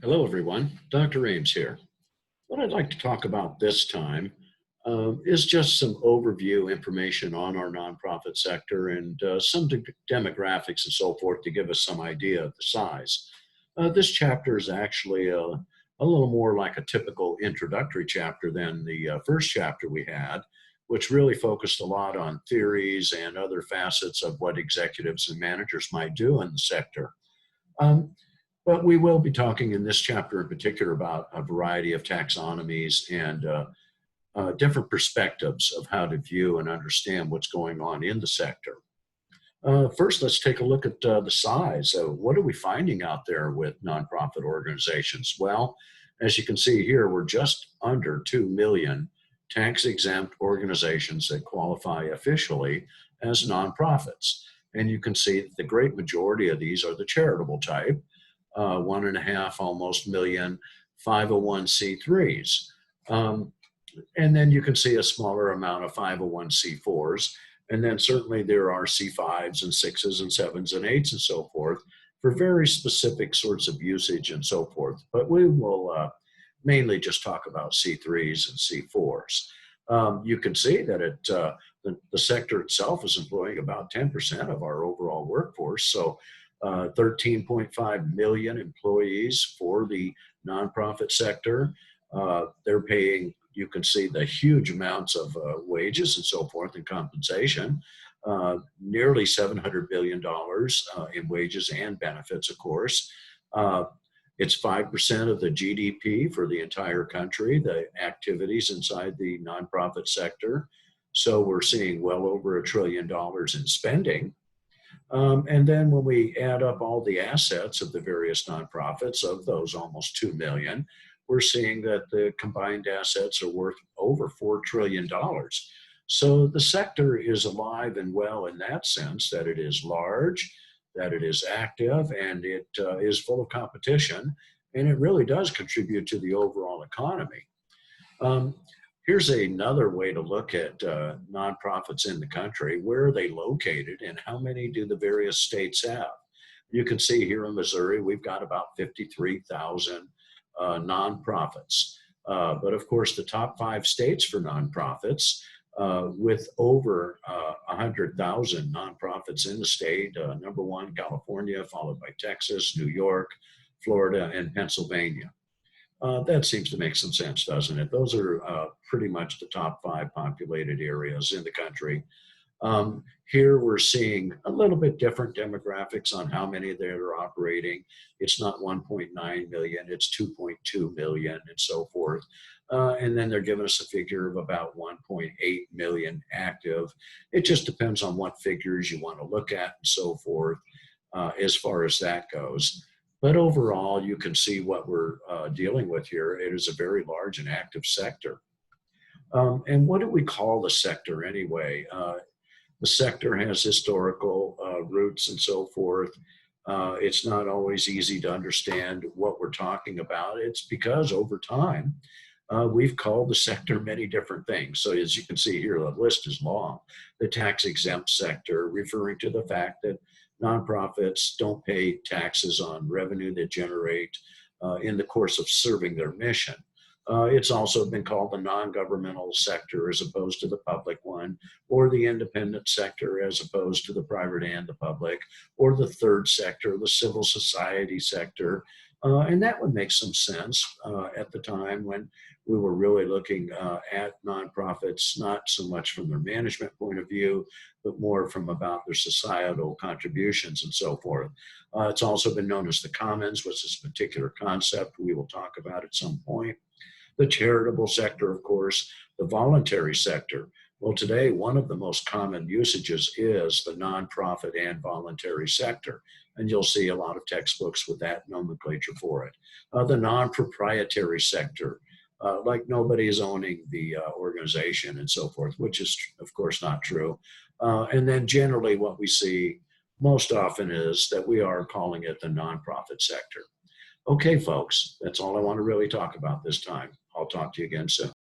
Hello, everyone. Dr. Eames here. What I'd like to talk about this time is just some overview information on our nonprofit sector and some demographics and so forth to give us some idea of the size. This chapter is actually a little more like a typical introductory chapter than the first chapter we had, which really focused a lot on theories and other facets of what executives and managers might do in the sector. Um, but we will be talking in this chapter in particular about a variety of taxonomies and different perspectives of how to view and understand what's going on in the sector. First, let's take a look at the size. What are we finding out there with nonprofit organizations? Well, as you can see here, we're just under 2 million tax-exempt organizations that qualify officially as nonprofits. And you can see that the great majority of these are the charitable type, 1.5 almost million 501c3s. And then you can see a smaller amount of 501c4s. And then certainly there are C5s and 6s and 7s and 8s and so forth for very specific sorts of usage and so forth. But we will mainly just talk about C3s and C4s. You can see that the sector itself is employing about 10% of our overall workforce. So 13.5 million employees for the nonprofit sector. They're paying, you can see the huge amounts of wages and so forth and compensation, nearly $700 billion in wages and benefits, of course. It's 5% of the GDP for the entire country, the activities inside the nonprofit sector. So we're seeing well over $1 trillion in spending. And then when we add up all the assets of the various nonprofits, of those almost 2 million, we're seeing that the combined assets are worth over $4 trillion. So the sector is alive and well in that sense, that it is large, that it is active, and it is full of competition, and it really does contribute to the overall economy. Here's another way to look at nonprofits in the country. Where are they located and how many do the various states have? You can see here in Missouri, we've got about 53,000 nonprofits. But of course, the top 5 states for nonprofits with over 100,000 nonprofits in the state. Number 1, California, followed by Texas, New York, Florida, and Pennsylvania. That seems to make some sense, doesn't it? Those are pretty much the top 5 populated areas in the country. Here we're seeing a little bit different demographics on how many they're operating. It's not 1.9 million, it's 2.2 million and so forth. And then they're giving us a figure of about 1.8 million active. It just depends on what figures you want to look at and so forth as far as that goes. But overall, you can see what we're dealing with here. It is a very large and active sector. And what do we call the sector anyway? The sector has historical roots and so forth. It's not always easy to understand what we're talking about. It's because over time, we've called the sector many different things. So as you can see here, the list is long. The tax exempt sector, referring to the fact that nonprofits don't pay taxes on revenue they generate in the course of serving their mission. It's also been called the non-governmental sector as opposed to the public one, or the independent sector as opposed to the private and the public, or the third sector, the civil society sector. And that would make some sense at the time when we were really looking at nonprofits, not so much from their management point of view, but more from about their societal contributions and so forth. It's also been known as the commons, which is a particular concept we will talk about at some point. The charitable sector, of course, the voluntary sector. Well, today, one of the most common usages is the nonprofit and voluntary sector. And you'll see a lot of textbooks with that nomenclature for it. The non-proprietary sector, like nobody is owning the organization and so forth, which is, of course, not true. And then generally what we see most often is that we are calling it the nonprofit sector. Okay, folks, that's all I want to really talk about this time. I'll talk to you again soon.